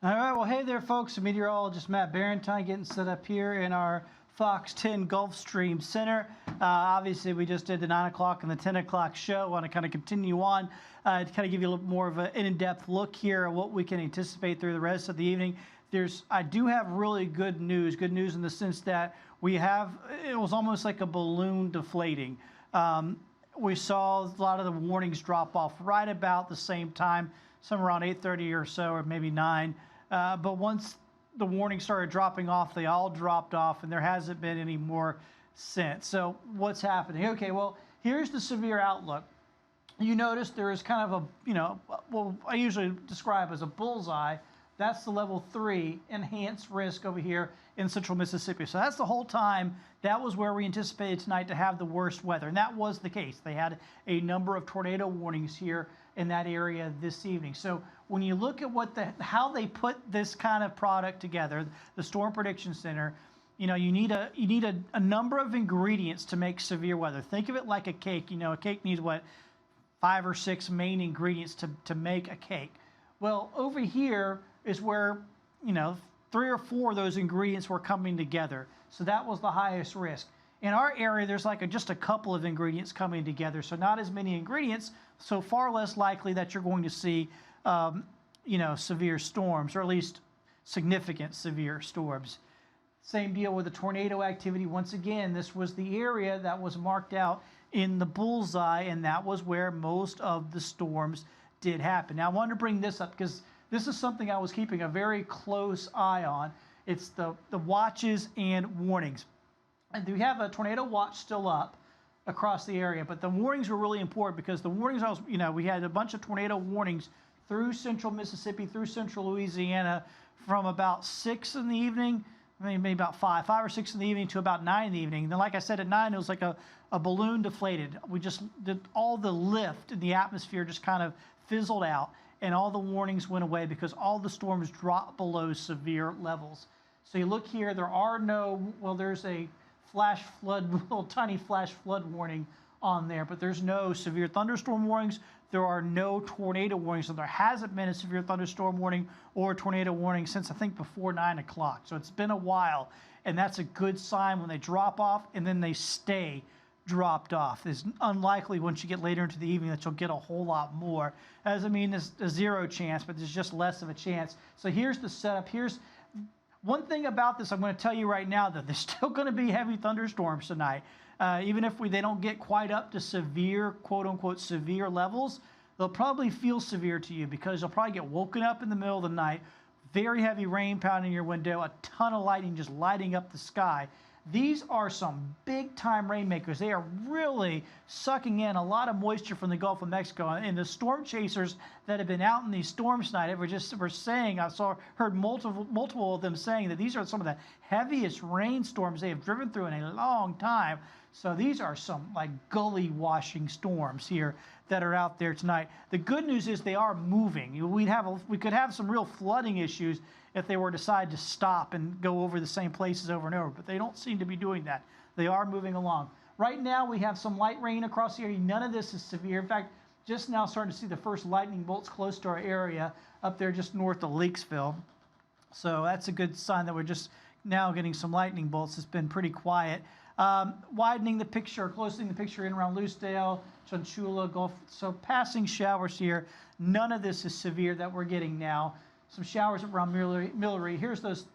All right, well, hey there, folks. Meteorologist Matt Barrentine getting set up here in our Fox 10 Gulfstream Center. Obviously, we just did the 9 o'clock and the 10 o'clock show. I want to kind of continue on to kind of give you a little more of an in-depth look here at what we can anticipate through the rest of the evening. I do have really good news in the sense that it was almost like a balloon deflating. We saw a lot of the warnings drop off right about the same time, somewhere around 8:30 or so, or maybe 9. But once the warnings started dropping off, they all dropped off, and there hasn't been any more since. So what's happening? Okay, well, here's the severe outlook. You notice there is kind of what I usually describe as a bullseye. That's the level 3 enhanced risk over here in central Mississippi. So that's the whole time. That was where we anticipated tonight to have the worst weather, and that was the case. They had a number of tornado warnings here in that area this evening. So when you look at how they put this kind of product together, the Storm Prediction Center, you need a number of ingredients to make severe weather. Think of it like a cake. A cake needs 5 or 6 main ingredients to make a cake. Well, over here is where 3 or 4 of those ingredients were coming together. So that was the highest risk. In our area, there's just a couple of ingredients coming together, so not as many ingredients, so far less likely that you're going to see, severe storms, or at least significant severe storms. Same deal with the tornado activity. Once again, this was the area that was marked out in the bullseye, and that was where most of the storms did happen. Now, I wanted to bring this up because this is something I was keeping a very close eye on. It's the watches and warnings. And we have a tornado watch still up across the area, but the warnings were really important because the warnings, we had a bunch of tornado warnings through central Mississippi, through central Louisiana from about 6 in the evening, maybe about 5 or 6 in the evening to about 9 in the evening. And then, like I said, at 9, it was like a balloon deflated. We just did all the lift in the atmosphere just kind of fizzled out, and all the warnings went away because all the storms dropped below severe levels. So you look here, there's a little tiny flash flood warning on there, but there's no severe thunderstorm warnings. There are no tornado warnings, so there hasn't been a severe thunderstorm warning or tornado warning since I think before 9 o'clock. So it's been a while, and that's a good sign when they drop off and then they stay dropped off. It's unlikely once you get later into the evening that you'll get a whole lot more. That doesn't mean there's a zero chance, but there's just less of a chance. So here's the setup. Here's one thing about this I'm going to tell you right now, that there's still going to be heavy thunderstorms tonight. Even if they don't get quite up to severe, quote-unquote, severe levels, they'll probably feel severe to you because you'll probably get woken up in the middle of the night, very heavy rain pounding your window, a ton of lightning just lighting up the sky. These are some big-time rainmakers. They are really sucking in a lot of moisture from the Gulf of Mexico. And the storm chasers that have been out in these storms tonight were saying, heard multiple of them saying that these are some of the heaviest rainstorms they have driven through in a long time. So these are some gully-washing storms here that are out there tonight. The good news is they are moving. We could have some real flooding issues if they were to decide to stop and go over the same places over and over, but they don't seem to be doing that. They are moving along. Right now, we have some light rain across the area. None of this is severe. In fact, just now starting to see the first lightning bolts close to our area up there just north of Leakesville. So that's a good sign that we're just now getting some lightning bolts. It's been pretty quiet. Widening the picture, closing the picture in around Loosedale, Chunchula, Gulf. So passing showers here. None of this is severe that we're getting now. Some showers around Millery. Here's those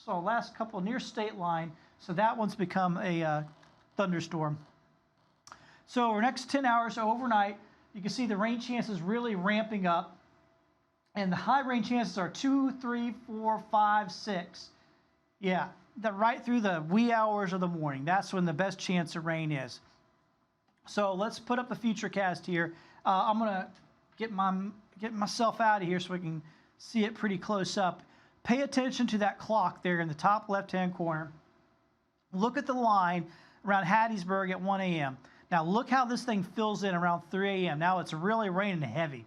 last couple near state line. So that one's become a thunderstorm. So over the next 10 hours, so overnight, you can see the rain chances really ramping up. And the high rain chances are 2, 3, 4, 5, 6. Yeah, that right through the wee hours of the morning. That's when the best chance of rain is. So let's put up the futurecast here. I'm going to get myself out of here so we can see it pretty close up. Pay attention to that clock there in the top left-hand corner. Look at the line around Hattiesburg at 1 a.m. Now look how this thing fills in around 3 a.m. Now it's really raining heavy.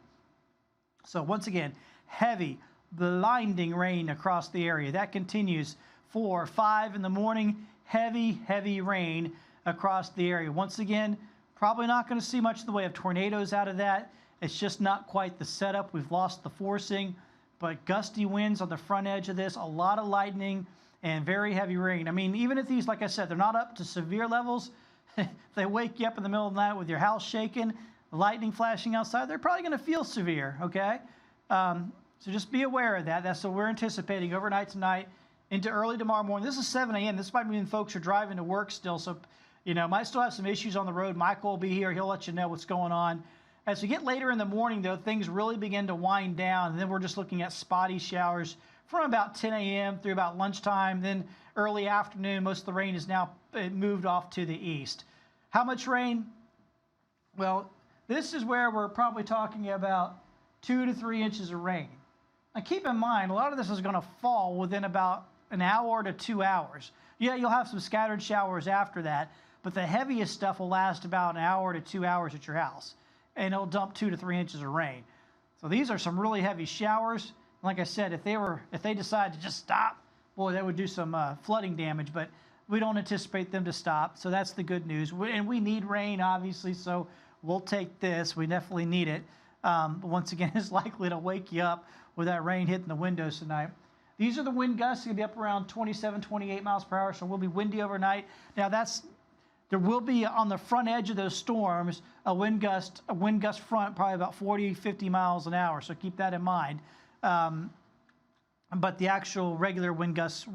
So once again, heavy, blinding rain across the area. That continues 4, 5 in the morning, heavy rain across the area. Once again, probably not going to see much in the way of tornadoes out of that. It's just not quite the setup. We've lost the forcing. but gusty winds on the front edge of this, a lot of lightning, and very heavy rain. I mean, even if these, like I said, they're not up to severe levels, if they wake you up in the middle of the night with your house shaking, lightning flashing outside, they're probably going to feel severe, okay? So just be aware of that. That's what we're anticipating overnight tonight into early tomorrow morning. This is 7 a.m. This might mean folks are driving to work still, so, might still have some issues on the road. Michael will be here. He'll let you know what's going on. As we get later in the morning, though, things really begin to wind down, and then we're just looking at spotty showers from about 10 a.m. through about lunchtime. Then early afternoon, most of the rain is now moved off to the east. How much rain? Well, this is where we're probably talking about 2 to 3 inches of rain. Now, keep in mind, a lot of this is going to fall within about an hour to 2 hours. Yeah, you'll have some scattered showers after that, but the heaviest stuff will last about an hour to 2 hours at your house, and it'll dump 2 to 3 inches of rain. So these are some really heavy showers. Like I said, if they decide to just stop, boy, that would do some flooding damage, but we don't anticipate them to stop, so that's the good news. And we need rain, obviously, so we'll take this. We definitely need it. But once again, it's likely to wake you up with that rain hitting the windows tonight. These are the wind gusts. They'll be up around 27, 28 miles per hour, so we'll be windy overnight. Now, there will be on the front edge of those storms a wind gust front, probably about 40, 50 miles an hour, so keep that in mind. But the actual regular wind gusts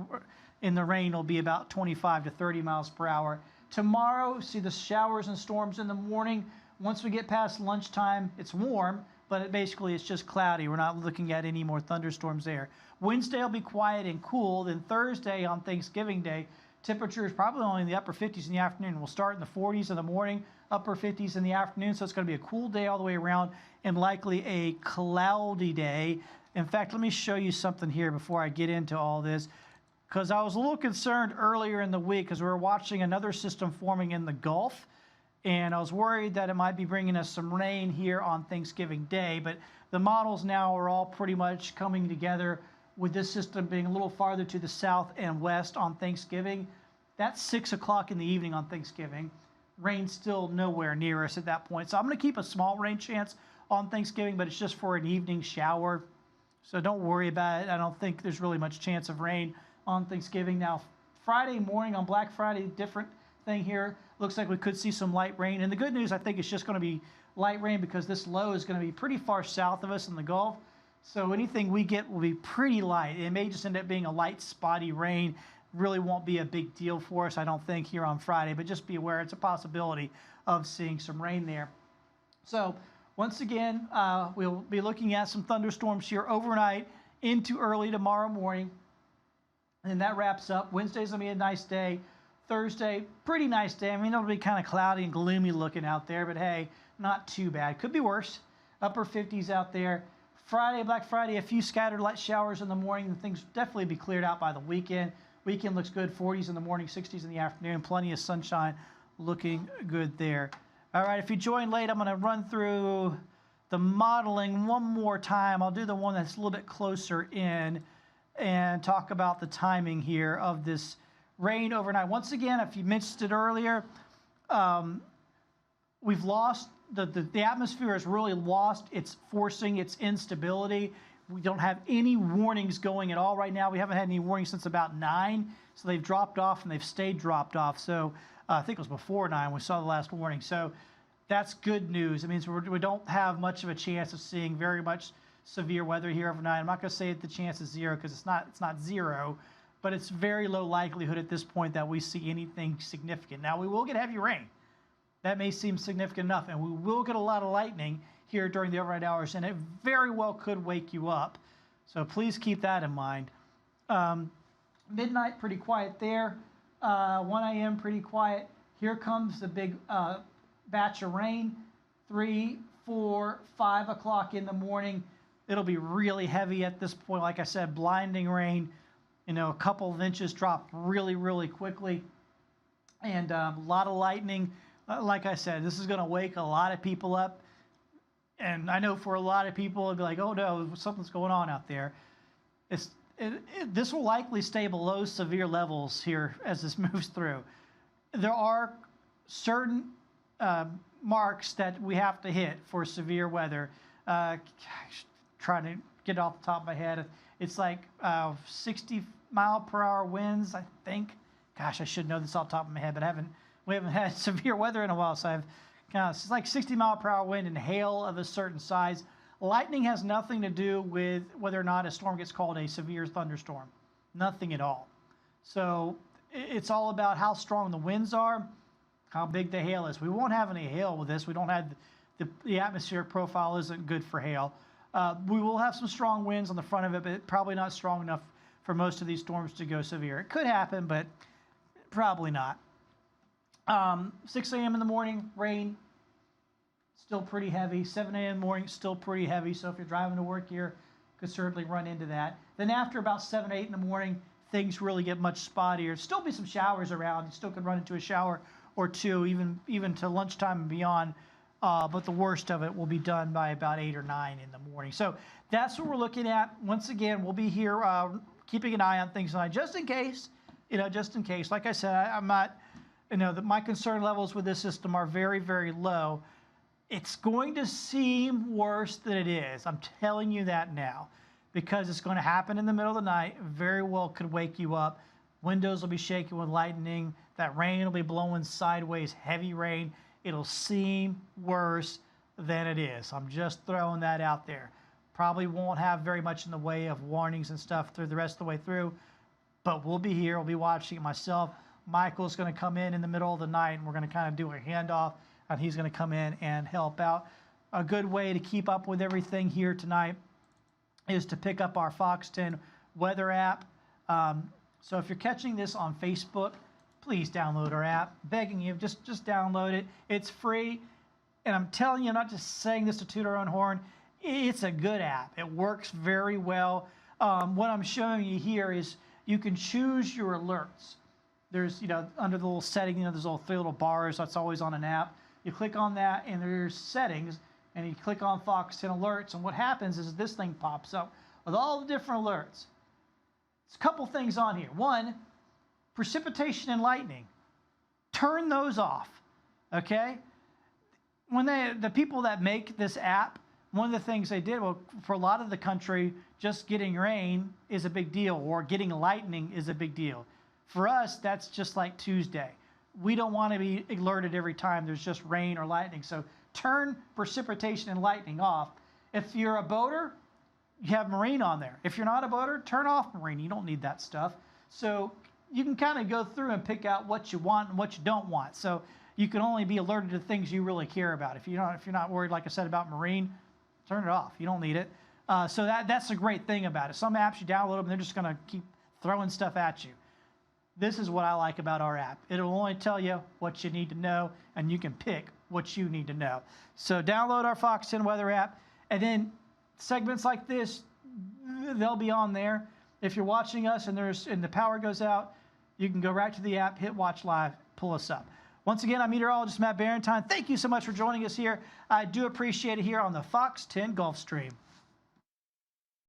in the rain will be about 25 to 30 miles per hour. Tomorrow, see the showers and storms in the morning. Once we get past lunchtime, it's warm, but it's just cloudy. We're not looking at any more thunderstorms there. Wednesday will be quiet and cool. Then Thursday on Thanksgiving Day, temperature is probably only in the upper 50s in the afternoon. We'll start in the 40s in the morning, upper 50s in the afternoon. So it's going to be a cool day all the way around and likely a cloudy day. In fact, let me show you something here before I get into all this, because I was a little concerned earlier in the week because we were watching another system forming in the Gulf. And I was worried that it might be bringing us some rain here on Thanksgiving Day, but the models now are all pretty much coming together with this system being a little farther to the south and west on Thanksgiving. That's 6 o'clock in the evening on Thanksgiving. Rain's still nowhere near us at that point. So I'm going to keep a small rain chance on Thanksgiving, but it's just for an evening shower. So don't worry about it. I don't think there's really much chance of rain on Thanksgiving. Now, Friday morning on Black Friday, different thing here. Looks like we could see some light rain. And the good news, I think, it's just going to be light rain because this low is going to be pretty far south of us in the Gulf. So anything we get will be pretty light. It may just end up being a light, spotty rain. Really won't be a big deal for us, I don't think, here on Friday. But just be aware it's a possibility of seeing some rain there. So once again, we'll be looking at some thunderstorms here overnight into early tomorrow morning. And that wraps up. Wednesday's going to be a nice day. Thursday, pretty nice day. I mean, it'll be kind of cloudy and gloomy looking out there, but hey, not too bad. Could be worse. Upper 50s out there. Friday, Black Friday, a few scattered light showers in the morning, and things definitely be cleared out by the weekend. Weekend looks good, 40s in the morning, 60s in the afternoon, plenty of sunshine, looking good there. All right, if you joined late, I'm going to run through the modeling one more time. I'll do the one that's a little bit closer in and talk about the timing here of this rain overnight. Once again, if you missed it earlier, we've lost, the atmosphere has really lost its forcing, its instability. We don't have any warnings going at all right now. We haven't had any warnings since about 9, so they've dropped off and they've stayed dropped off. So I think it was before 9 we saw the last warning. So that's good news. It means we don't have much of a chance of seeing very much severe weather here overnight. I'm not going to say the chance is 0 because it's not 0. But it's very low likelihood at this point that we see anything significant. Now, we will get heavy rain. That may seem significant enough, and we will get a lot of lightning here during the overnight hours, and it very well could wake you up. So please keep that in mind. Midnight, pretty quiet there. 1 a.m., pretty quiet. Here comes the big batch of rain. 3, 4, 5 o'clock in the morning. It'll be really heavy at this point. Like I said, blinding rain. A couple of inches drop really, really quickly. And a lot of lightning. Like I said, this is going to wake a lot of people up. And I know for a lot of people, it'll be like, oh, no, something's going on out there. This will likely stay below severe levels here as this moves through. There are certain marks that we have to hit for severe weather. Trying to get it off the top of my head. It's like 60-mile-per-hour winds, I think. Gosh, I should know this off the top of my head, but we haven't had severe weather in a while, so it's like 60-mile-per-hour wind and hail of a certain size. Lightning has nothing to do with whether or not a storm gets called a severe thunderstorm. Nothing at all. So it's all about how strong the winds are, how big the hail is. We won't have any hail with this. We don't have the atmospheric profile isn't good for hail. We will have some strong winds on the front of it, but probably not strong enough for most of these storms to go severe. It could happen, but probably not. 6 a.m. in the morning, rain, still pretty heavy. 7 a.m. in the morning, still pretty heavy. So if you're driving to work here, could certainly run into that. Then after about 7, 8 in the morning, things really get much spottier. Still be some showers around. You still could run into a shower or two, even to lunchtime and beyond. But the worst of it will be done by about 8 or 9 in the morning. So that's what we're looking at. Once again, we'll be here keeping an eye on things tonight, just in case. Just in case. Like I said, I'm not. My concern levels with this system are very, very low. It's going to seem worse than it is. I'm telling you that now, because it's going to happen in the middle of the night. Very well could wake you up. Windows will be shaking with lightning. That rain will be blowing sideways, heavy rain. It'll seem worse than it is. I'm just throwing that out there. Probably won't have very much in the way of warnings and stuff through the rest of the way through, but we'll be here. We'll be watching it myself. Michael's going to come in the middle of the night, and we're going to kind of do a handoff, and he's going to come in and help out. A good way to keep up with everything here tonight is to pick up our Fox 10 weather app. So if you're catching this on Facebook, please download our app. Begging you, just download it. It's free, and I'm telling you, I'm not just saying this to toot our own horn. It's a good app. It works very well. What I'm showing you here is you can choose your alerts. There's, under the little setting, there's three little bars that's always on an app. You click on that, and there's settings, and you click on Fox 10 alerts, and what happens is this thing pops up with all the different alerts. There's a couple things on here. One, precipitation and lightning. Turn those off, okay? When the people that make this app, one of the things they did, well, for a lot of the country, just getting rain is a big deal, or getting lightning is a big deal. For us, that's just like Tuesday. We don't want to be alerted every time there's just rain or lightning. So turn precipitation and lightning off. If you're a boater, you have marine on there. If you're not a boater, turn off marine. You don't need that stuff. So you can kind of go through and pick out what you want and what you don't want. So you can only be alerted to things you really care about. If you're not worried, like I said, about marine, turn it off. You don't need it. So that's a great thing about it. Some apps, you download them, and they're just going to keep throwing stuff at you. This is what I like about our app. It'll only tell you what you need to know, and you can pick what you need to know. So download our Fox 10 weather app, and then segments like this, they'll be on there. If you're watching us and the power goes out, you can go right to the app, hit watch live, pull us up. Once again, I'm meteorologist Matt Barrentine. Thank you so much for joining us here. I do appreciate it here on the Fox 10 Gulf Stream.